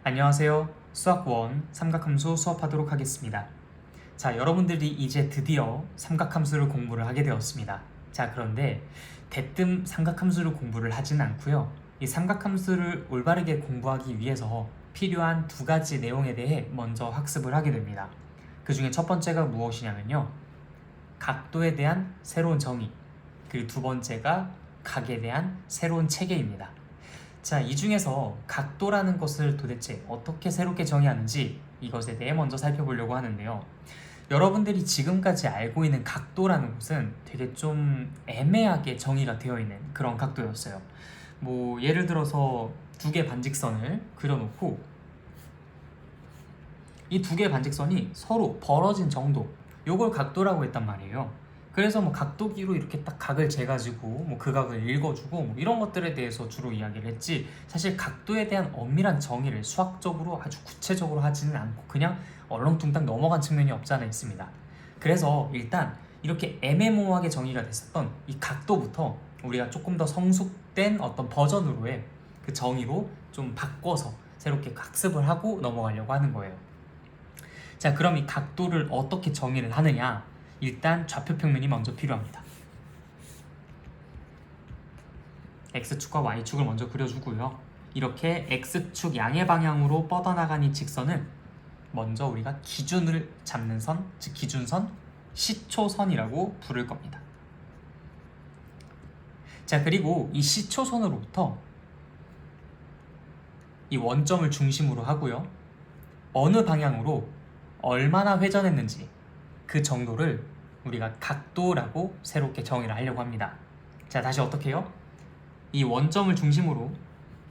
안녕하세요. 수학 1 삼각함수 수업하도록 하겠습니다. 자, 여러분들이 이제 드디어 삼각함수를 공부를 하게 되었습니다. 자, 그런데 대뜸 삼각함수를 공부를 하진 않고요. 이 삼각함수를 올바르게 공부하기 위해서 필요한 두 가지 내용에 대해 먼저 학습을 하게 됩니다. 그 중에 첫 번째가 무엇이냐면요. 각도에 대한 새로운 정의, 그리고 두 번째가 각에 대한 새로운 체계입니다. 자, 이 중에서 각도라는 것을 도대체 어떻게 새롭게 정의하는지 이것에 대해 먼저 살펴보려고 하는데요. 여러분들이 지금까지 알고 있는 각도라는 것은 되게 좀 애매하게 정의가 되어 있는 그런 각도였어요. 예를 들어서 두 개 반직선을 그려놓고 이 두 개의 반직선이 서로 벌어진 정도, 요걸 각도라고 했단 말이에요. 그래서 각도기로 이렇게 딱 각을 재가지고 그 각을 읽어주고 이런 것들에 대해서 주로 이야기를 했지, 사실 각도에 대한 엄밀한 정의를 수학적으로 아주 구체적으로 하지는 않고 그냥 얼렁뚱땅 넘어간 측면이 없지 않아 있습니다. 그래서 일단 이렇게 애매모호하게 정의가 됐었던 이 각도부터 우리가 조금 더 성숙된 어떤 버전으로의 그 정의로 좀 바꿔서 새롭게 학습을 하고 넘어가려고 하는 거예요. 자, 그럼 이 각도를 어떻게 정의를 하느냐? 일단 좌표평면이 먼저 필요합니다. X축과 Y축을 먼저 그려주고요. 이렇게 X축 양의 방향으로 뻗어나간 이 직선은 먼저 우리가 기준을 잡는 선, 즉 기준선, 시초선이라고 부를 겁니다. 자, 그리고 이 시초선으로부터 이 원점을 중심으로 하고요. 어느 방향으로 얼마나 회전했는지 그 정도를 우리가 각도라고 새롭게 정의를 하려고 합니다. 자, 다시 어떻게 해요? 이 원점을 중심으로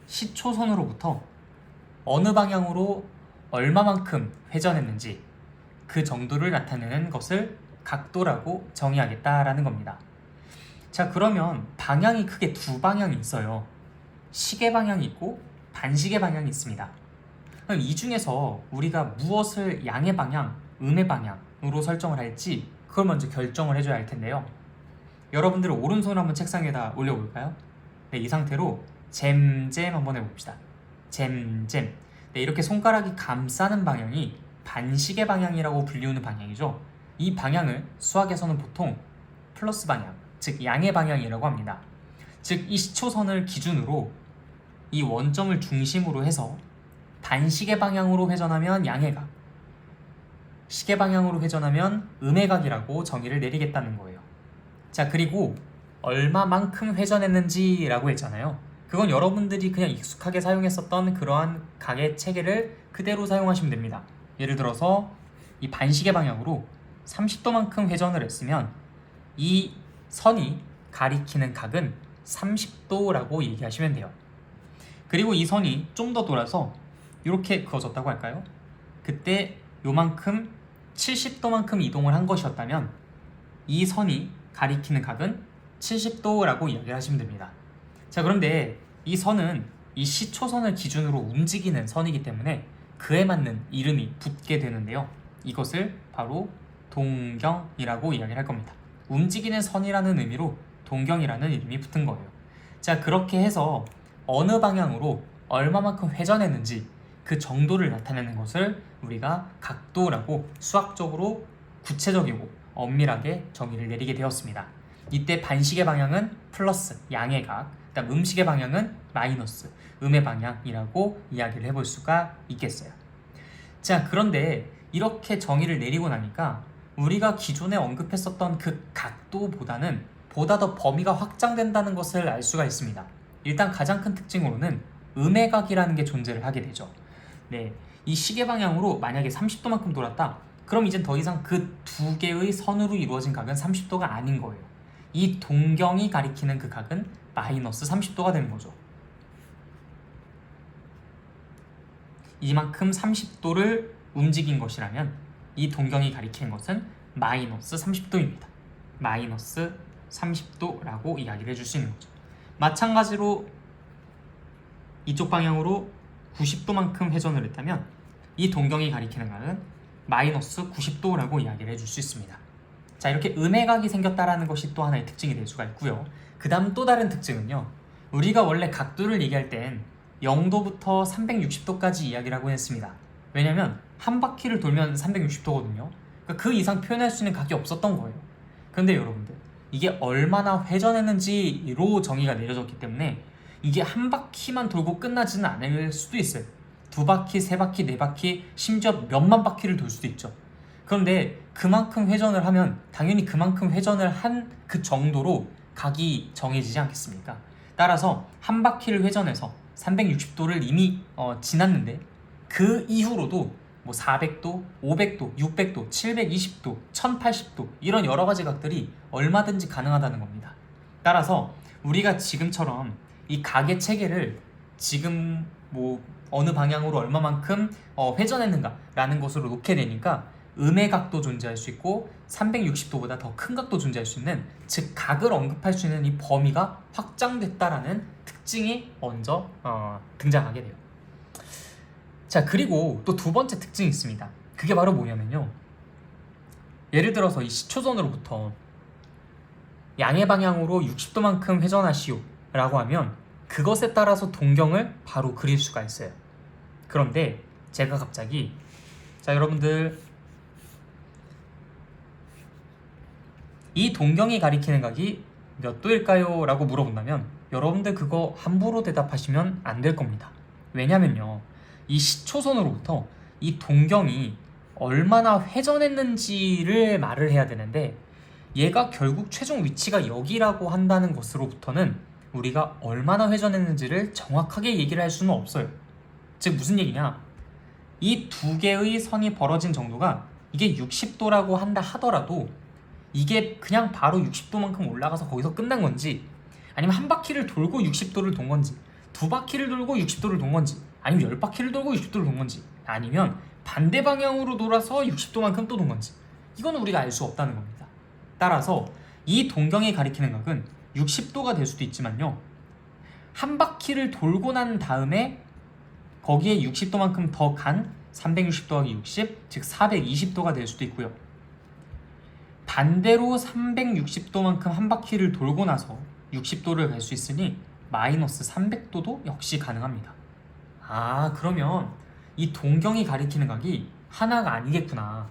시초선으로부터 어느 방향으로 얼마만큼 회전했는지 그 정도를 나타내는 것을 각도라고 정의하겠다라는 겁니다. 자, 그러면 방향이 크게 두 방향이 있어요. 시계 방향이 있고 반시계 방향이 있습니다. 그럼 이 중에서 우리가 무엇을 양의 방향, 음의 방향으로 설정을 할지 그걸 먼저 결정을 해줘야 할 텐데요. 여러분들 오른손을 한번 책상 위에다 올려볼까요? 네, 이 상태로 잼잼 한번 해봅시다. 잼잼. 네, 이렇게 손가락이 감싸는 방향이 반시계 방향이라고 불리우는 방향이죠. 이 방향을 수학에서는 보통 플러스 방향, 즉 양의 방향이라고 합니다. 즉 이 시초선을 기준으로 이 원점을 중심으로 해서 반시계 방향으로 회전하면 양의 각, 시계 방향으로 회전하면 음의 각이라고 정의를 내리겠다는 거예요. 자, 그리고 얼마만큼 회전했는지 라고 했잖아요. 그건 여러분들이 그냥 익숙하게 사용했었던 그러한 각의 체계를 그대로 사용하시면 됩니다. 예를 들어서 이 반시계 방향으로 30도만큼 회전을 했으면 이 선이 가리키는 각은 30도라고 얘기하시면 돼요. 그리고 이 선이 좀 더 돌아서 이렇게 그어졌다고 할까요? 그때 요만큼 70도만큼 이동을 한 것이었다면 이 선이 가리키는 각은 70도라고 이야기를 하시면 됩니다. 자, 그런데 이 선은 이 시초선을 기준으로 움직이는 선이기 때문에 그에 맞는 이름이 붙게 되는데요. 이것을 바로 동경이라고 이야기를 할 겁니다. 움직이는 선이라는 의미로 동경이라는 이름이 붙은 거예요. 자, 그렇게 해서 어느 방향으로 얼마만큼 회전했는지 그 정도를 나타내는 것을 우리가 각도라고 수학적으로 구체적이고 엄밀하게 정의를 내리게 되었습니다. 이때 반시계 방향은 플러스, 양의 각, 그다음 음시계 방향은 마이너스, 음의 방향이라고 이야기를 해볼 수가 있겠어요. 자, 그런데 이렇게 정의를 내리고 나니까 우리가 기존에 언급했었던 그 각도보다는 보다 더 범위가 확장된다는 것을 알 수가 있습니다. 일단 가장 큰 특징으로는 음의 각이라는 게 존재를 하게 되죠. 네, 이 시계 방향으로 만약에 30도만큼 돌았다. 그럼 이젠 더 이상 그 두 개의 선으로 이루어진 각은 30도가 아닌 거예요. 이 동경이 가리키는 그 각은 마이너스 30도가 되는 거죠. 이만큼 30도를 움직인 것이라면 이 동경이 가리키는 것은 마이너스 30도입니다. 마이너스 30도라고 이야기를 해줄 수 있는 거죠. 마찬가지로 이쪽 방향으로 90도만큼 회전을 했다면 이 동경이 가리키는 각은 마이너스 90도라고 이야기를 해줄 수 있습니다. 자, 이렇게 음의 각이 생겼다라는 것이 또 하나의 특징이 될 수가 있고요. 그 다음 또 다른 특징은요. 우리가 원래 각도를 얘기할 땐 0도부터 360도까지 이야기를 하고 했습니다. 왜냐면 한 바퀴를 돌면 360도거든요. 그러니까 그 이상 표현할 수 있는 각이 없었던 거예요. 그런데 여러분들, 이게 얼마나 회전했는지로 정의가 내려졌기 때문에 이게 한 바퀴만 돌고 끝나지는 않을 수도 있어요. 두 바퀴, 세 바퀴, 네 바퀴, 심지어 몇만 바퀴를 돌 수도 있죠. 그런데 그만큼 회전을 하면 당연히 그만큼 회전을 한 그 정도로 각이 정해지지 않겠습니까? 따라서 한 바퀴를 회전해서 360도를 이미 지났는데 그 이후로도 뭐 400도, 500도, 600도, 720도, 1080도 이런 여러 가지 각들이 얼마든지 가능하다는 겁니다. 따라서 우리가 지금처럼 이 각의 체계를 지금 뭐 어느 방향으로 얼마만큼 회전했는가라는 것으로 놓게 되니까 음의 각도 존재할 수 있고 360도보다 더 큰 각도 존재할 수 있는, 즉 각을 언급할 수 있는 이 범위가 확장됐다라는 특징이 먼저 등장하게 돼요. 자, 그리고 또 두 번째 특징이 있습니다. 그게 바로 뭐냐면요, 예를 들어서 이 시초선으로부터 양의 방향으로 60도만큼 회전하시오 라고 하면 그것에 따라서 동경을 바로 그릴 수가 있어요. 그런데 제가 갑자기 자, 여러분들 이 동경이 가리키는 각이 몇 도일까요? 라고 물어본다면 여러분들 그거 함부로 대답하시면 안 될 겁니다. 왜냐면요, 이 시초선으로부터 이 동경이 얼마나 회전했는지를 말을 해야 되는데 얘가 결국 최종 위치가 여기라고 한다는 것으로부터는 우리가 얼마나 회전했는지를 정확하게 얘기를 할 수는 없어요. 즉 무슨 얘기냐, 이 두 개의 선이 벌어진 정도가 이게 60도라고 한다 하더라도 이게 그냥 바로 60도만큼 올라가서 거기서 끝난 건지, 아니면 한 바퀴를 돌고 60도를 돈 건지, 두 바퀴를 돌고 60도를 돈 건지, 아니면 10바퀴를 돌고 60도를 돈 건지, 아니면 반대 방향으로 돌아서 60도만큼 또 돈 건지, 이거는 우리가 알 수 없다는 겁니다. 따라서 이 동경이 가리키는 각은 60도가 될 수도 있지만요, 한 바퀴를 돌고 난 다음에 거기에 60도만큼 더 간 360 더하기 60, 즉 420도가 될 수도 있고요. 반대로 360도만큼 한 바퀴를 돌고 나서 60도를 갈 수 있으니 마이너스 300도도 역시 가능합니다. 아, 그러면 이 동경이 가리키는 각이 하나가 아니겠구나,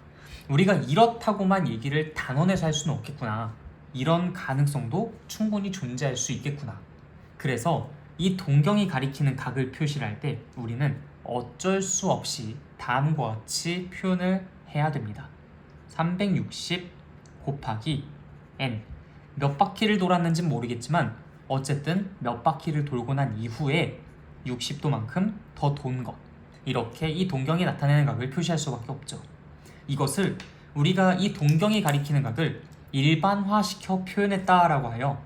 우리가 이렇다고만 얘기를 단언해서 할 수는 없겠구나, 이런 가능성도 충분히 존재할 수 있겠구나. 그래서 이 동경이 가리키는 각을 표시를 할 때 우리는 어쩔 수 없이 다음과 같이 표현을 해야 됩니다. 360 곱하기 n, 몇 바퀴를 돌았는지는 모르겠지만 어쨌든 몇 바퀴를 돌고 난 이후에 60도만큼 더 돈 것, 이렇게 이 동경이 나타내는 각을 표시할 수밖에 없죠. 이것을 우리가 이 동경이 가리키는 각을 일반화시켜 표현했다라고 하여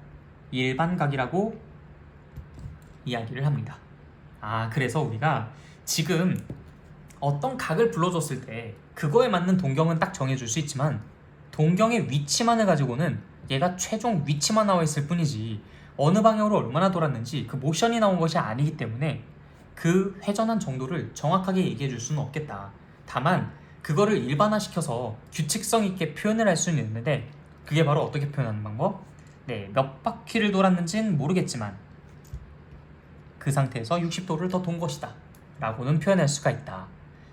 일반각이라고 이야기를 합니다. 그래서 우리가 지금 어떤 각을 불러줬을 때 그거에 맞는 동경은 딱 정해줄 수 있지만 동경의 위치만을 가지고는 얘가 최종 위치만 나와 있을 뿐이지 어느 방향으로 얼마나 돌았는지 그 모션이 나온 것이 아니기 때문에 그 회전한 정도를 정확하게 얘기해 줄 수는 없겠다. 다만 그거를 일반화시켜서 규칙성 있게 표현을 할 수는 있는데 그게 바로 어떻게 표현하는 방법? 몇 바퀴를 돌았는지는 모르겠지만 그 상태에서 60도를 더 돈 것이다 라고는 표현할 수가 있다.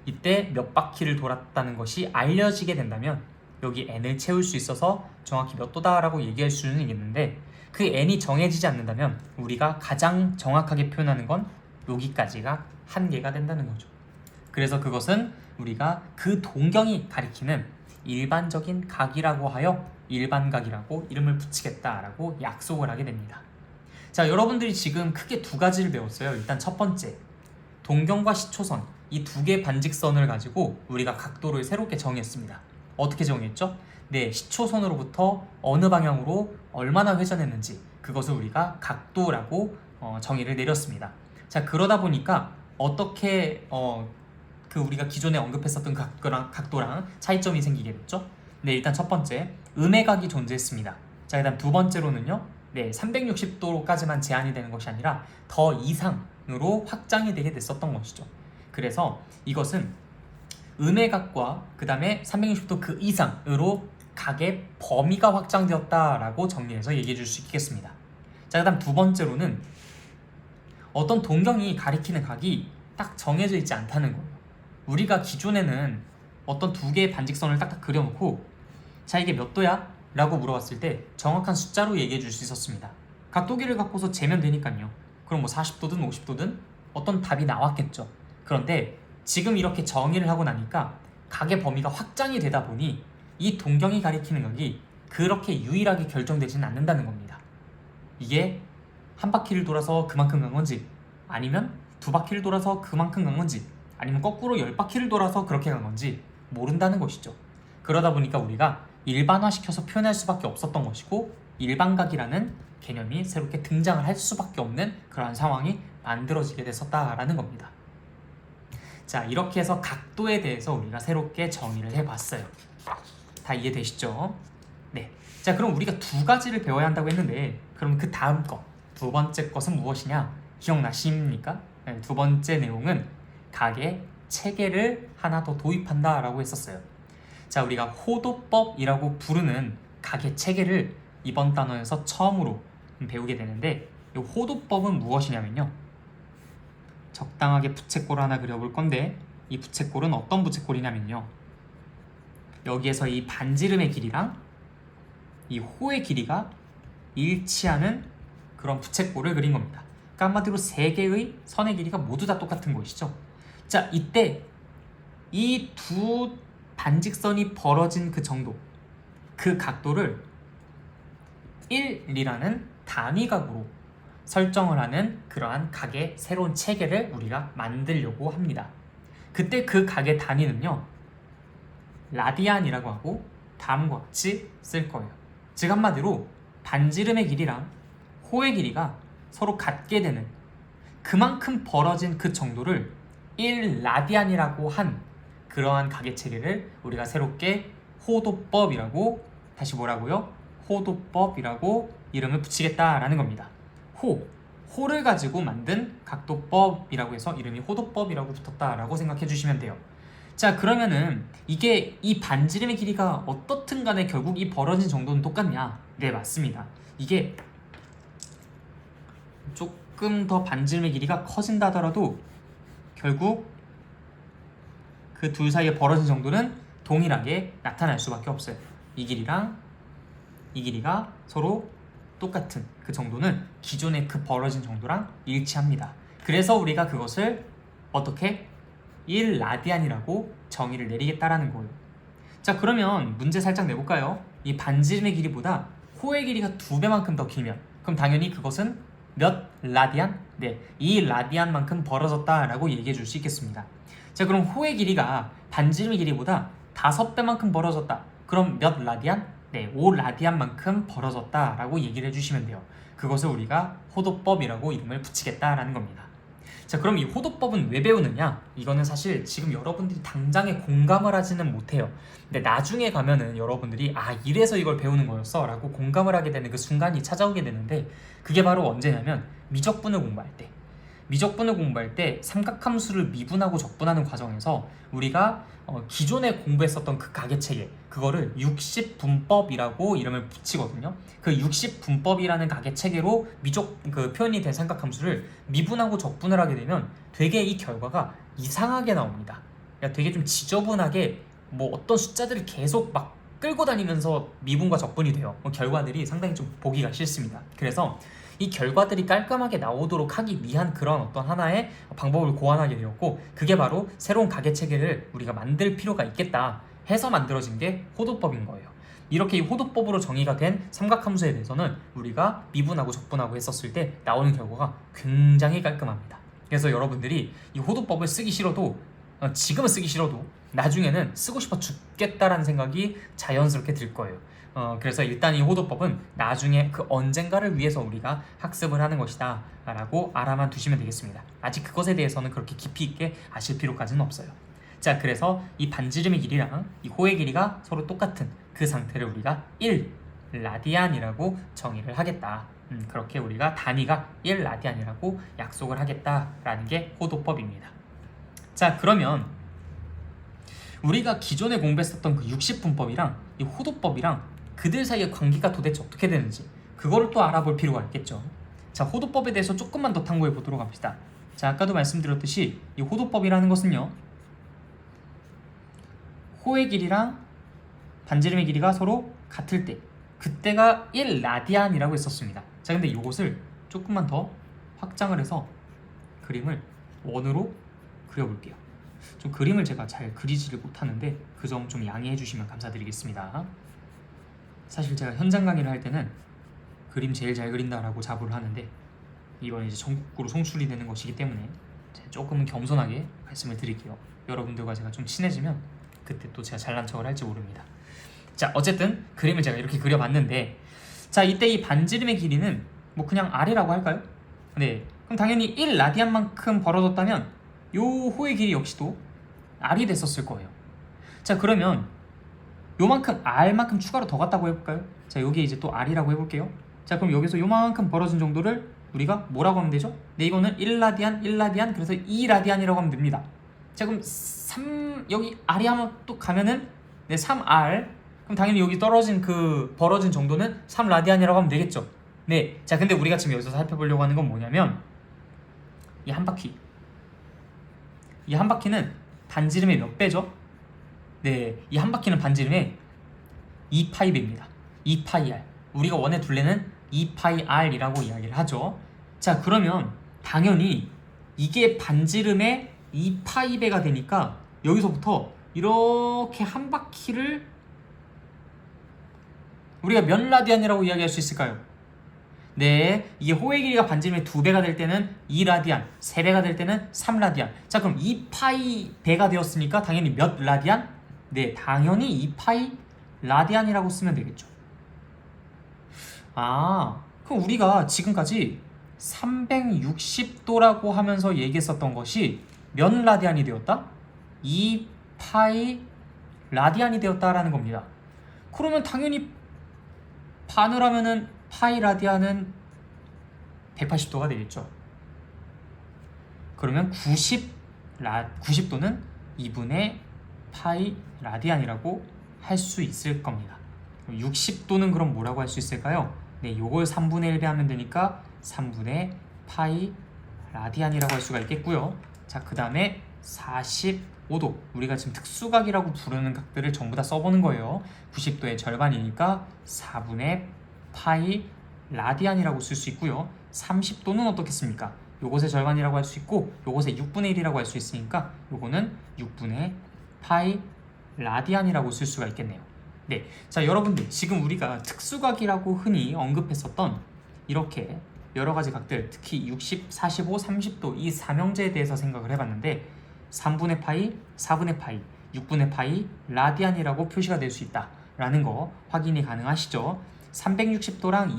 이때 몇 바퀴를 돌았다는 것이 알려지게 된다면 여기 n을 채울 수 있어서 정확히 몇 도다 라고 얘기할 수는 있는데 그 n이 정해지지 않는다면 우리가 가장 정확하게 표현하는 건 여기까지가 한계가 된다는 거죠. 그래서 그것은 우리가 그 동경이 가리키는 일반적인 각이라고 하여 일반각이라고 이름을 붙이겠다라고 약속을 하게 됩니다. 자, 여러분들이 지금 크게 두 가지를 배웠어요. 일단 첫 번째, 동경과 시초선, 이 두 개의 반직선을 가지고 우리가 각도를 새롭게 정했습니다. 어떻게 정했죠? 시초선으로부터 어느 방향으로 얼마나 회전했는지 그것을 우리가 각도라고 정의를 내렸습니다. 자, 그러다 보니까 어떻게 그 우리가 기존에 언급했었던 각도랑 차이점이 생기게 됐죠? 일단 첫 번째, 음의 각이 존재했습니다. 자, 일단 두 번째로는요, 360도까지만 제한이 되는 것이 아니라 더 이상으로 확장이 되게 됐었던 것이죠. 그래서 이것은 음의 각과 그 다음에 360도 그 이상으로 각의 범위가 확장되었다라고 정리해서 얘기해 줄 수 있겠습니다. 자, 그 다음 두 번째로는 어떤 동경이 가리키는 각이 딱 정해져 있지 않다는 거예요. 우리가 기존에는 어떤 두 개의 반직선을 딱딱 그려놓고 자 이게 몇 도야? 라고 물어봤을 때 정확한 숫자로 얘기해 줄 수 있었습니다. 각도기를 갖고서 재면 되니까요. 그럼 뭐 40도든 50도든 어떤 답이 나왔겠죠. 그런데 지금 이렇게 정의를 하고 나니까 각의 범위가 확장이 되다 보니 이 동경이 가리키는 각이 그렇게 유일하게 결정되지는 않는다는 겁니다. 이게 한 바퀴를 돌아서 그만큼 간 건지, 아니면 두 바퀴를 돌아서 그만큼 간 건지, 아니면 거꾸로 10바퀴를 돌아서 그렇게 간 건지 모른다는 것이죠. 그러다 보니까 우리가 일반화시켜서 표현할 수밖에 없었던 것이고, 일반각이라는 개념이 새롭게 등장을 할 수밖에 없는 그러한 상황이 만들어지게 됐었다라는 겁니다. 자, 이렇게 해서 각도에 대해서 우리가 새롭게 정의를 해봤어요. 다 이해되시죠? 네. 자, 그럼 우리가 두 가지를 배워야 한다고 했는데, 그럼 그 다음 거, 두 번째 것은 무엇이냐? 기억나십니까? 네, 두 번째 내용은 각의 체계를 하나 더 도입한다 라고 했었어요. 자, 우리가 호도법이라고 부르는 각의 체계를 이번 단원에서 처음으로 배우게 되는데, 이 호도법은 무엇이냐면요, 적당하게 부채꼴 하나 그려볼 건데, 이 부채꼴은 어떤 부채꼴이냐면요, 여기에서 이 반지름의 길이랑 이 호의 길이가 일치하는 그런 부채꼴을 그린 겁니다. 그러니까 한마디로 세 개의 선의 길이가 모두 다 똑같은 것이죠. 자, 이때 이 두 반직선이 벌어진 그 정도, 그 각도를 1이라는 단위각으로 설정을 하는 그러한 각의 새로운 체계를 우리가 만들려고 합니다. 그때 그 각의 단위는요, 라디안이라고 하고 다음과 같이 쓸 거예요. 즉 한마디로 반지름의 길이랑 호의 길이가 서로 같게 되는 그만큼 벌어진 그 정도를 1라디안이라고 한 그러한 각의 체계를 우리가 새롭게 호도법이라고, 다시 뭐라고요? 호도법이라고 이름을 붙이겠다라는 겁니다. 호를 가지고 만든 각도법이라고 해서 이름이 호도법이라고 붙었다라고 생각해 주시면 돼요. 자, 그러면은 이게 이 반지름의 길이가 어떻든 간에 결국 이 벌어진 정도는 똑같냐? 네, 맞습니다. 이게 조금 더 반지름의 길이가 커진다 하더라도 결국 그 둘 사이에 벌어진 정도는 동일하게 나타날 수밖에 없어요. 이 길이랑 이 길이가 서로 똑같은 그 정도는 기존의 그 벌어진 정도랑 일치합니다. 그래서 우리가 그것을 어떻게 1라디안이라고 정의를 내리겠다라는 거예요. 자, 그러면 문제 살짝 내볼까요? 이 반지름의 길이보다 호의 길이가 2배만큼 더 길면 그럼 당연히 그것은 몇 라디안? 네, 2라디안만큼 벌어졌다라고 얘기해 줄 수 있겠습니다. 자, 그럼 호의 길이가 반지름의 길이보다 5배만큼 벌어졌다. 그럼 몇 라디안? 네, 5라디안만큼 벌어졌다라고 얘기를 해주시면 돼요. 그것을 우리가 호도법이라고 이름을 붙이겠다라는 겁니다. 자, 그럼 이 호도법은 왜 배우느냐? 이거는 사실 지금 여러분들이 당장에 공감을 하지는 못해요. 근데 나중에 가면은 여러분들이 이래서 이걸 배우는 거였어 라고 공감을 하게 되는 그 순간이 찾아오게 되는데, 그게 바로 언제냐면 미적분을 공부할 때, 미적분을 공부할 때 삼각함수를 미분하고 적분하는 과정에서 우리가 기존에 공부했었던 그 각의 체계, 그거를 60분법이라고 이름을 붙이거든요. 그 60분법이라는 각의 체계로 그 표현이 된 삼각함수를 미분하고 적분을 하게 되면 되게 이 결과가 이상하게 나옵니다. 그러니까 되게 좀 지저분하게 뭐 어떤 숫자들을 계속 막 끌고 다니면서 미분과 적분이 돼요. 결과들이 상당히 좀 보기가 싫습니다. 그래서 이 결과들이 깔끔하게 나오도록 하기 위한 그런 어떤 하나의 방법을 고안하게 되었고, 그게 바로 새로운 각의 체계를 우리가 만들 필요가 있겠다 해서 만들어진 게 호도법인 거예요. 이렇게 이 호도법으로 정의가 된 삼각함수에 대해서는 우리가 미분하고 적분하고 했었을 때 나오는 결과가 굉장히 깔끔합니다. 그래서 여러분들이 이 호도법을 쓰기 싫어도, 지금은 쓰기 싫어도 나중에는 쓰고 싶어 죽겠다라는 생각이 자연스럽게 들 거예요. 그래서 일단 이 호도법은 나중에 그 언젠가를 위해서 우리가 학습을 하는 것이다 라고 알아만 두시면 되겠습니다. 아직 그것에 대해서는 그렇게 깊이 있게 아실 필요까지는 없어요. 자, 그래서 이 반지름의 길이랑 이 호의 길이가 서로 똑같은 그 상태를 우리가 1라디안이라고 정의를 하겠다. 그렇게 우리가 단위가 1라디안이라고 약속을 하겠다라는 게 호도법입니다. 자, 그러면 우리가 기존에 공부했었던 그 60분법이랑 이 호도법이랑 그들 사이의 관계가 도대체 어떻게 되는지 그거를 또 알아볼 필요가 있겠죠. 자, 호도법에 대해서 조금만 더 탐구해 보도록 합시다. 자, 아까도 말씀드렸듯이 이 호도법이라는 것은요, 호의 길이랑 반지름의 길이가 서로 같을 때, 그때가 1라디안이라고 했었습니다. 자, 근데 이것을 조금만 더 확장을 해서 그림을 원으로 그려볼게요. 좀 그림을 제가 잘 그리지를 못하는데 그 점 좀 양해해 주시면 감사드리겠습니다. 사실 제가 현장 강의를 할 때는 그림 제일 잘 그린다라고 자부를 하는데 이번 이제 전국구로 송출이 되는 것이기 때문에 조금은 겸손하게 말씀을 드릴게요. 여러분들과 제가 좀 친해지면 그때 또 제가 잘난 척을 할지 모릅니다. 자, 어쨌든 그림을 제가 이렇게 그려봤는데, 자, 이때 이 반지름의 길이는 뭐 그냥 R이라고 할까요? 네, 그럼 당연히 1라디안만큼 벌어졌다면 요 호의 길이 역시도 R이 됐었을 거예요. 자, 그러면 요만큼 R만큼 추가로 더 갔다고 해볼까요? 자, 여기에 이제 또 R이라고 해볼게요. 자, 그럼 여기서 요만큼 벌어진 정도를 우리가 뭐라고 하면 되죠? 네, 이거는 1라디안, 1라디안, 그래서 2라디안이라고 하면 됩니다. 자, 그럼 3, 여기 R이 하면 또 가면은 네, 3R, 그럼 당연히 여기 떨어진 그 벌어진 정도는 3라디안이라고 하면 되겠죠. 네, 자, 근데 우리가 지금 여기서 살펴보려고 하는 건 뭐냐면 이 한 바퀴는 반지름의 몇 배죠? 네, 이 한 바퀴는 반지름의 2파이배입니다. 2파이R. 우리가 원의 둘레는 2파이R이라고 이야기를 하죠. 자, 그러면 당연히 이게 반지름의 2파이배가 되니까 여기서부터 이렇게 한 바퀴를 우리가 몇 라디안이라고 이야기할 수 있을까요? 네, 이게 호의 길이가 반지름의 2배가 될 때는 2라디안, 3배가 될 때는 3라디안. 자, 그럼 2파이 배가 되었으니까 당연히 몇 라디안? 네, 당연히 2파이 라디안이라고 쓰면 되겠죠. 아, 그럼 우리가 지금까지 360도라고 하면서 얘기했었던 것이 몇 라디안이 되었다? 2파이 라디안이 되었다라는 겁니다. 그러면 당연히 반을 하면은 파이 라디안은 180도가 되겠죠. 그러면 90도는 2분의 파이 라디안이라고 할 수 있을 겁니다. 60도는 그럼 뭐라고 할 수 있을까요? 네, 요걸 3분의 1 배하면 되니까 3분의 파이 라디안이라고 할 수가 있겠고요. 자, 그 다음에 45도, 우리가 지금 특수각이라고 부르는 각들을 전부 다 써보는 거예요. 90도의 절반이니까 4분의 파이 라디안이라고 쓸 수 있고요. 30도는 어떻겠습니까? 요것의 절반이라고 할 수 있고 요것의 6분의 1이라고 할 수 있으니까 요거는 6분의 파이 라디안이라고 쓸 수가 있겠네요. 네, 자, 여러분들 지금 우리가 특수각이라고 흔히 언급했었던 이렇게 여러가지 각들, 특히 60, 45, 30도 이 삼형제에 대해서 생각을 해봤는데 3분의 파이, 4분의 파이, 6분의 파이 라디안이라고 표시가 될 수 있다라는 거 확인이 가능하시죠? 360도랑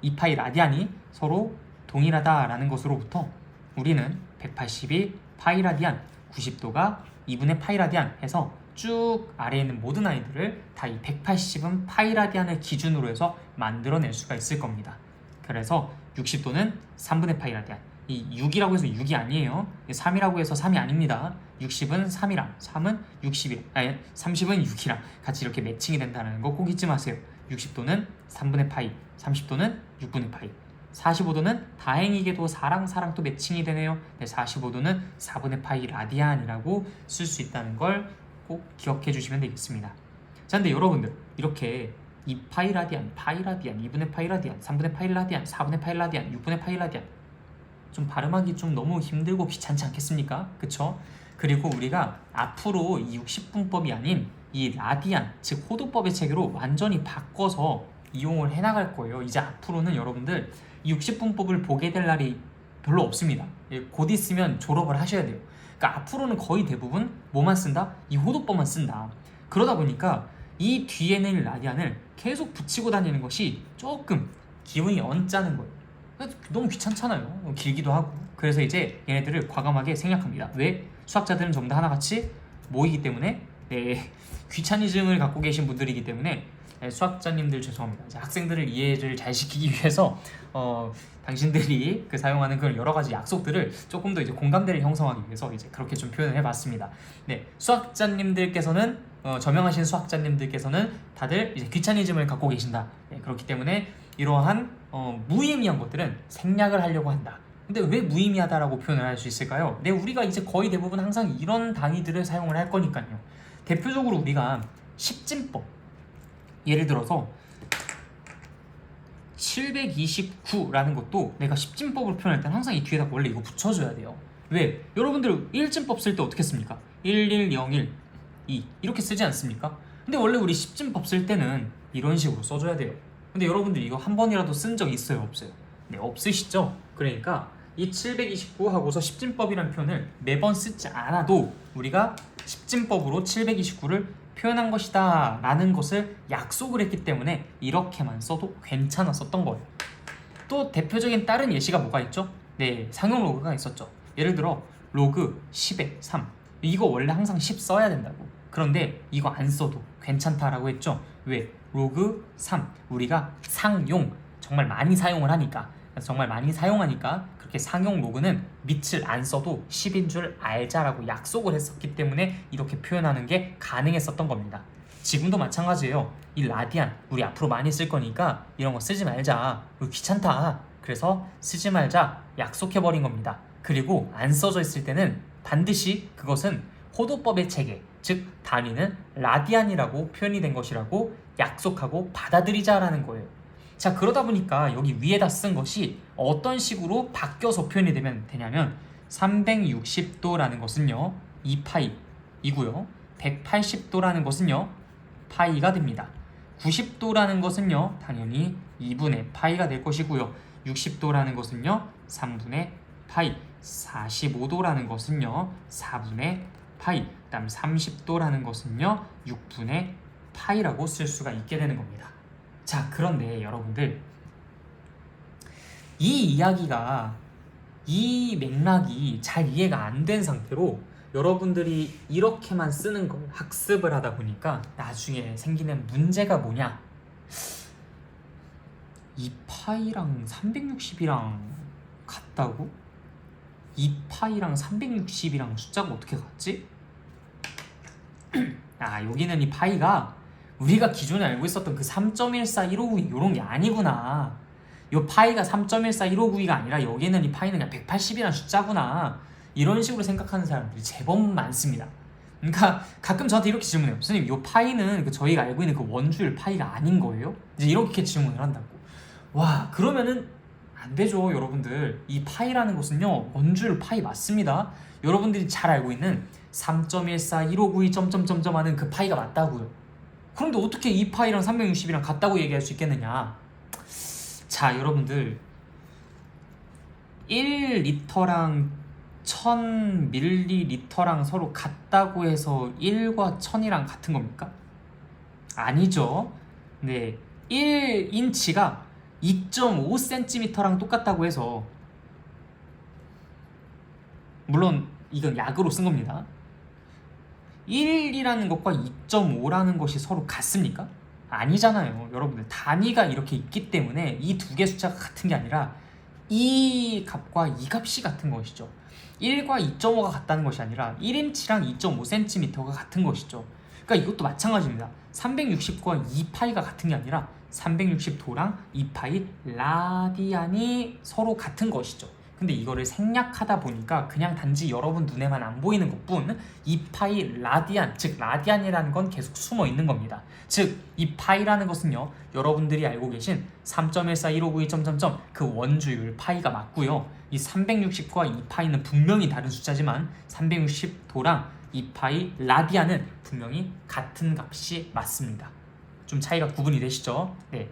2파이 라디안이 서로 동일하다라는 것으로부터 우리는 180이 파이 라디안, 90도가 2분의 파이 라디안 해서 쭉 아래에 있는 모든 아이들을 다 이 180은 파이 라디안을 기준으로 해서 만들어낼 수가 있을 겁니다. 그래서 60도는 3분의 파이 라디안, 이 6이라고 해서 6이 아니에요. 3이라고 해서 3이 아닙니다. 60은 3이랑 3은 60이, 아니 30은 6이랑 같이 이렇게 매칭이 된다는 거 꼭 잊지 마세요. 60도는 3분의 파이, 30도는 6분의 파이, 45도는 다행히게도 4랑 또 매칭이 되네요. 네, 45도는 4분의 파이 라디안이라고 쓸 수 있다는 걸 꼭 기억해 주시면 되겠습니다. 자, 근데 여러분들 이렇게 2파이 라디안, 파이 라디안, 2분의 파이 라디안, 3분의 파이 라디안, 4분의 파이 라디안, 6분의 파이 라디안 좀 발음하기 좀 너무 힘들고 귀찮지 않겠습니까? 그쵸? 그리고 우리가 앞으로 이 60분법이 아닌 이 라디안, 즉 호도법의 체계로 완전히 바꿔서 이용을 해나갈 거예요. 이제 앞으로는 여러분들 이 60분법을 보게 될 날이 별로 없습니다. 곧 있으면 졸업을 하셔야 돼요. 그러니까 앞으로는 거의 대부분 뭐만 쓴다? 이 호도법만 쓴다. 그러다 보니까 이 뒤에는 라디안을 계속 붙이고 다니는 것이 조금 기분이 언짢은 거예요. 너무 귀찮잖아요. 길기도 하고. 그래서 이제 얘네들을 과감하게 생략합니다. 왜? 수학자들은 전부 다 하나같이 모이기 때문에, 네, 귀차니즘을 갖고 계신 분들이기 때문에, 네, 수학자님들 죄송합니다. 이제 학생들을 이해를 잘 시키기 위해서 당신들이 사용하는 그런 여러 가지 약속들을 조금 더 이제 공감대를 형성하기 위해서 이제 그렇게 좀 표현을 해봤습니다. 네, 수학자님들께서는 저명하신 수학자님들께서는 다들 이제 귀차니즘을 갖고 계신다. 네, 그렇기 때문에 이러한 무의미한 것들은 생략을 하려고 한다. 근데 왜 무의미하다라고 표현을 할 수 있을까요? 네, 우리가 이제 거의 대부분 항상 이런 단위들을 사용을 할 거니까요. 대표적으로 우리가 십진법, 예를 들어서 729라는 것도 내가 십진법으로 표현할 땐 항상 이 뒤에다 원래 이거 붙여줘야 돼요. 왜? 여러분들 일진법 쓸 때 어떻게 씁니까? 1101, 2 이렇게 쓰지 않습니까? 근데 원래 우리 십진법 쓸 때는 이런 식으로 써줘야 돼요. 근데 여러분들 이거 한 번이라도 쓴 적 있어요? 없어요? 네, 없으시죠? 그러니까 이 729 하고서 십진법이라는 표현을 매번 쓰지 않아도 우리가 십진법으로 729를 표현한 것이다 라는 것을 약속을 했기 때문에 이렇게만 써도 괜찮았었던 거예요. 또 대표적인 다른 예시가 뭐가 있죠? 네, 상용 로그가 있었죠. 예를 들어 로그 10의 3, 이거 원래 항상 10 써야 된다고. 그런데 이거 안 써도 괜찮다라고 했죠. 왜? 로그 3 우리가 상용, 정말 많이 사용을 하니까, 정말 많이 사용하니까 그렇게 상용 로그는 밑을 안 써도 10인 줄 알자라고 약속을 했었기 때문에 이렇게 표현하는 게 가능했었던 겁니다. 지금도 마찬가지예요. 이 라디안 우리 앞으로 많이 쓸 거니까 이런 거 쓰지 말자, 우리 귀찮다, 그래서 쓰지 말자 약속해버린 겁니다. 그리고 안 써져 있을 때는 반드시 그것은 호도법의 체계, 즉 단위는 라디안이라고 표현이 된 것이라고 약속하고 받아들이자라는 거예요. 자, 그러다 보니까 여기 위에다 쓴 것이 어떤 식으로 바뀌어서 표현이 되냐면 360도라는 것은요 2파이이고요, 180도라는 것은요 파이가 됩니다. 90도라는 것은요 당연히 2분의 파이가 될 것이고요, 60도라는 것은요 3분의 파이, 45도라는 것은요 4분의 파이, 그 다음 30도라는 것은요 6분의 파이라고 쓸 수가 있게 되는 겁니다. 자, 그런데 여러분들 이 이야기가, 이 맥락이 잘 이해가 안 된 상태로 여러분들이 이렇게만 쓰는 걸 학습을 하다 보니까 나중에 생기는 문제가 뭐냐, 2파이랑 360이랑 같다고? 2파이랑 360이랑 숫자가 어떻게 같지? 아, 여기는 이 파이가 우리가 기존에 알고 있었던 그 3.14159 이런 게 아니구나. 요 파이가 3.14159가 아니라 여기는 이 파이는 그냥 180이라는 숫자구나. 이런 식으로 생각하는 사람들이 제법 많습니다. 그러니까 가끔 저한테 이렇게 질문해요. 선생님, 요 파이는 그 저희가 알고 있는 그 원주율 파이가 아닌 거예요? 이제 이렇게 질문을 한다고. 와, 그러면은 안 되죠, 여러분들. 이 파이라는 것은요 원주율 파이 맞습니다. 여러분들이 잘 알고 있는 3.14159 점점점점 하는 그 파이가 맞다고요. 그런데 어떻게 이 파이랑 360이랑 같다고 얘기할 수 있겠느냐? 자, 여러분들 1리터랑 1000ml랑 서로 같다고 해서 1과 1000이랑 같은 겁니까? 아니죠. 네, 1인치가 2.5cm랑 똑같다고 해서, 물론 이건 약으로 쓴 겁니다. 1이라는 것과 2.5라는 것이 서로 같습니까? 아니잖아요. 여러분들 단위가 이렇게 있기 때문에 이 두 개 숫자가 같은 게 아니라 이 값과 이 값이 같은 것이죠. 1과 2.5가 같다는 것이 아니라 1인치랑 2.5cm가 같은 것이죠. 그러니까 이것도 마찬가지입니다. 360과 2파이가 같은 게 아니라 360도랑 2파이 라디안이 서로 같은 것이죠. 근데 이거를 생략하다 보니까 그냥 단지 여러분 눈에만 안 보이는 것뿐 2파이 라디안, 즉 라디안이라는 건 계속 숨어 있는 겁니다. 즉 이 파이라는 것은요 여러분들이 알고 계신 3.14159 점점점 그 원주율 파이가 맞고요, 이 360과 2파이는 분명히 다른 숫자지만 360도랑 2파이 라디안은 분명히 같은 값이 맞습니다. 좀 차이가 구분이 되시죠? 네.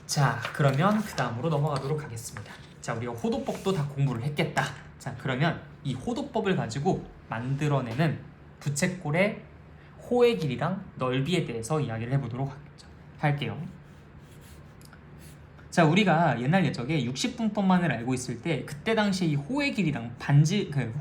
자, 그러면 그 다음으로 넘어가도록 하겠습니다. 자, 우리가 호도법도 다 공부를 했겠다. 자, 그러면 이 호도법을 가지고 만들어내는 부채꼴의 호의 길이랑 넓이에 대해서 이야기를 해보도록 할게요. 자, 우리가 옛날 예적에 60분법만을 알고 있을 때 그때 당시에 이 호의 길이랑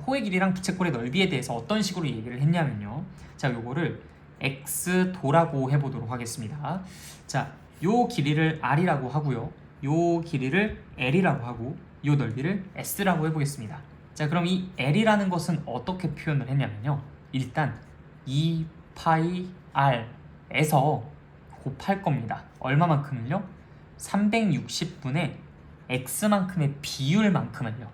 호의 길이랑 부채꼴의 넓이에 대해서 어떤 식으로 얘기를 했냐면요. 자, 요거를 x도라고 해보도록 하겠습니다. 자, 요 길이를 r이라고 하고요, 요 길이를 l이라고 하고 요 넓이를 s라고 해보겠습니다. 자, 그럼 이 l이라는 것은 어떻게 표현을 했냐면요, 일단 2파이 r에서 곱할 겁니다. 얼마만큼을요? 360분의 x만큼의 비율만큼을요.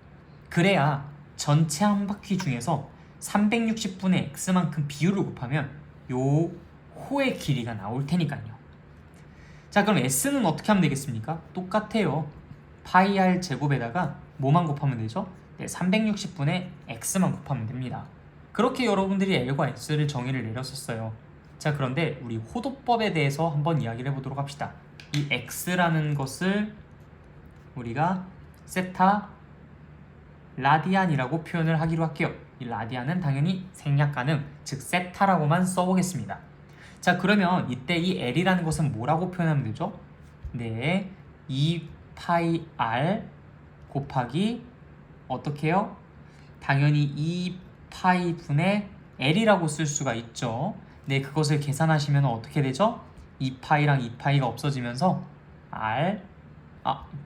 그래야 전체 한 바퀴 중에서 360분의 x만큼 비율을 곱하면 요 호의 길이가 나올 테니까요. 자, 그럼 s는 어떻게 하면 되겠습니까? 똑같아요. 파이 r 제곱에다가 뭐만 곱하면 되죠? 네, 360분의 x만 곱하면 됩니다. 그렇게 여러분들이 L과 S를 정의를 내렸었어요. 자, 그런데 우리 호도법에 대해서 한번 이야기를 해보도록 합시다. 이 X라는 것을 우리가 세타 라디안이라고 표현을 하기로 할게요. 이 라디안은 당연히 생략 가능, 즉 세타라고만 써보겠습니다. 자, 그러면 이때 이 L이라는 것은 뭐라고 표현하면 되죠? 네, 2파이 R 곱하기 어떻게 해요? 당연히 2파이 분의 L이라고 쓸 수가 있죠. 네, 그것을 계산하시면 어떻게 되죠? 2파이랑 2파이가 없어지면서 R,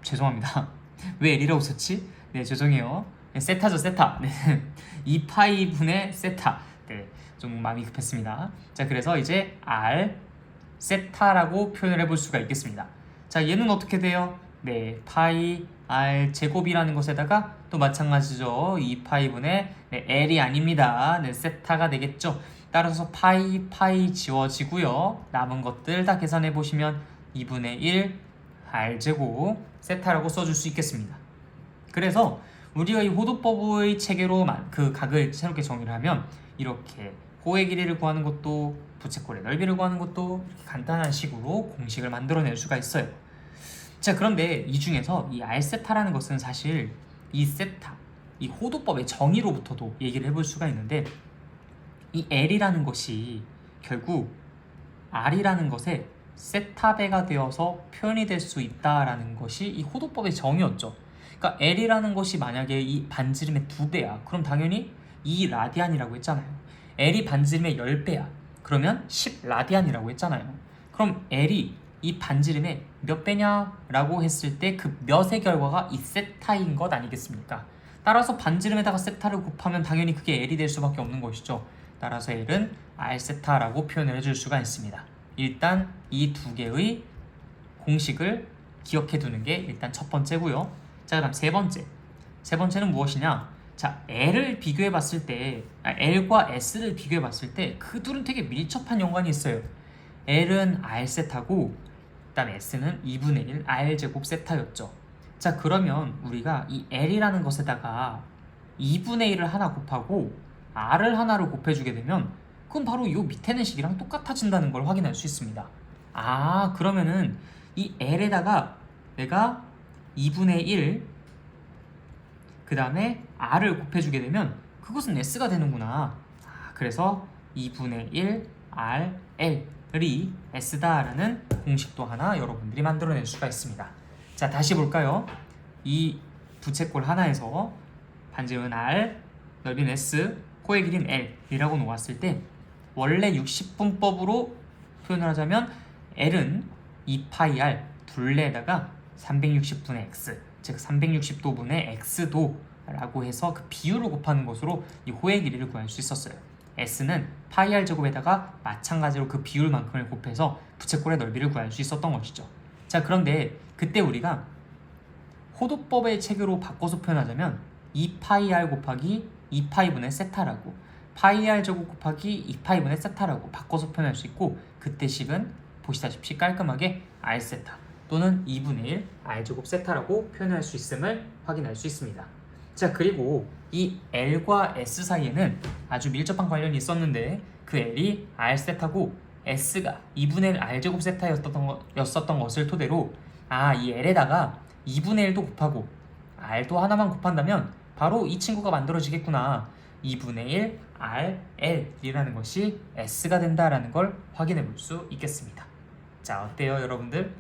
죄송합니다. 왜 L이라고 썼지? 네, 죄송해요. 네, 세타죠, 세타. 네, 2파이 분의 세타. 네, 좀 마음이 급했습니다. 자, 그래서 이제 R 세타라고 표현을 해볼 수가 있겠습니다. 자, 얘는 어떻게 돼요? 네, 파이 R 제곱이라는 것에다가 또 마찬가지죠. 2파이 분의 L이 아닙니다. 네, 세타가 되겠죠. 따라서 파이 지워지고요. 남은 것들 다 계산해 보시면 2분의 1 R 제곱 세타라고 써줄 수 있겠습니다. 그래서 우리가 이 호도법의 체계로 그 각을 새롭게 정의를 하면 이렇게 호의 길이를 구하는 것도 부채꼴의 넓이를 구하는 것도 이렇게 간단한 식으로 공식을 만들어낼 수가 있어요. 자, 그런데 이 중에서 이 R세타라는 것은 사실 이 세타, 이 호도법의 정의로부터도 얘기를 해볼 수가 있는데 이 L이라는 것이 결국 R이라는 것의 세타배가 되어서 표현이 될 수 있다라는 것이 이 호도법의 정의였죠. 그러니까 L이라는 것이 만약에 이 반지름의 2배야. 그럼 당연히 2라디안이라고 했잖아요. L이 반지름의 10배야. 그러면 10라디안이라고 했잖아요. 그럼 L이 이 반지름의 몇 배냐라고 했을 때 그 몇의 결과가 이 세타인 것 아니겠습니까? 따라서 반지름에다가 세타를 곱하면 당연히 그게 L이 될 수밖에 없는 것이죠. 따라서 L은 R세타라고 표현을 해줄 수가 있습니다. 일단 이 두 개의 공식을 기억해 두는 게 일단 첫 번째고요. 자, 그다음 세 번째는 무엇이냐? 자, L을 비교해 봤을 때 L과 S를 비교해 봤을 때 그 둘은 되게 밀접한 연관이 있어요. L은 R세타고 그다음 S는 2분의 1 R제곱 세타였죠. 자, 그러면 우리가 이 L이라는 것에다가 2분의 1을 하나 곱하고 R을 하나를 곱해주게 되면 그럼 바로 이 밑에 있는 식이랑 똑같아진다는 걸 확인할 수 있습니다. 그러면은 이 L에다가 내가 2분의 1 그 다음에 R을 곱해주게 되면 그것은 S가 되는구나. 그래서 2분의 1 R, L이 S다라는 공식도 하나 여러분들이 만들어낼 수가 있습니다. 자, 다시 볼까요? 이 부채꼴 하나에서 반지름은 R, 넓이는 S, 코의 길이는 L이라고 놓았을 때 원래 60분법으로 표현을 하자면 L은 2파이 R 둘레에다가 360분의 X, 즉 360도분의 X도라고 해서 그 비율을 곱하는 것으로 이 호의 길이를 구할 수 있었어요. S는 파이 R 제곱에다가 마찬가지로 그 비율만큼을 곱해서 부채꼴의 넓이를 구할 수 있었던 것이죠. 자, 그런데 그때 우리가 호도법의 체계로 바꿔서 표현하자면 2파이 R 곱하기 2파이분의 세타라고 파이 R 제곱 곱하기 2파이분의 세타라고 바꿔서 표현할 수 있고 그때 식은 보시다시피 깔끔하게 R세타 또는 2분의 1 R제곱 세타라고 표현할 수 있음을 확인할 수 있습니다. 자, 그리고 이 L과 S 사이에는 아주 밀접한 관련이 있었는데 그 L이 R세타고 S가 2분의 1 R제곱 세타였었던 것을 토대로 이 L에다가 2분의 1도 곱하고 R도 하나만 곱한다면 바로 이 친구가 만들어지겠구나. 2분의 1 R, L이라는 것이 S가 된다라는 걸 확인해 볼 수 있겠습니다. 자, 어때요 여러분들?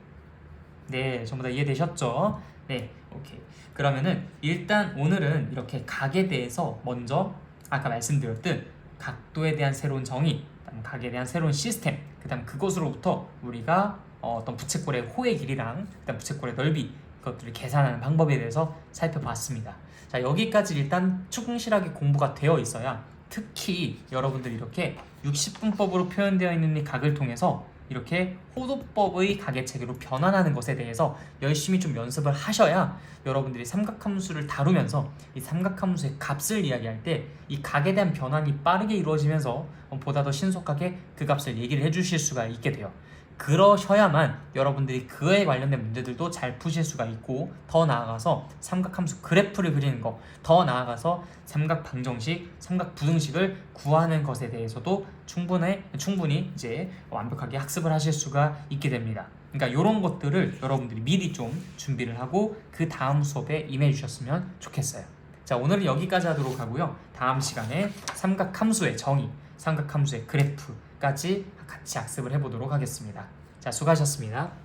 네, 전부 다 이해되셨죠? 네, 오케이. 그러면은 일단 오늘은 이렇게 각에 대해서 먼저 아까 말씀드렸듯 각도에 대한 새로운 정의, 그다음 각에 대한 새로운 시스템, 그다음 그것으로부터 우리가 어떤 부채꼴의 호의 길이랑 그다음 부채꼴의 넓이 이것들을 계산하는 방법에 대해서 살펴봤습니다. 자, 여기까지 일단 충실하게 공부가 되어 있어야 특히 여러분들이 이렇게 60분법으로 표현되어 있는 이 각을 통해서 이렇게 호도법의 가계체계로 변환하는 것에 대해서 열심히 좀 연습을 하셔야 여러분들이 삼각함수를 다루면서 이 삼각함수의 값을 이야기할 때 이 각에 대한 변환이 빠르게 이루어지면서 보다 더 신속하게 그 값을 얘기를 해주실 수가 있게 돼요. 그러셔야만 여러분들이 그에 관련된 문제들도 잘 푸실 수가 있고, 더 나아가서 삼각함수 그래프를 그리는 거, 더 나아가서 삼각 방정식, 삼각 부등식을 구하는 것에 대해서도 충분히 이제 완벽하게 학습을 하실 수가 있게 됩니다. 그러니까 이런 것들을 여러분들이 미리 좀 준비를 하고 그 다음 수업에 임해 주셨으면 좋겠어요. 자, 오늘은 여기까지 하도록 하고요. 다음 시간에 삼각함수의 정의, 삼각함수의 그래프까지 같이 학습을 해보도록 하겠습니다. 자, 수고하셨습니다.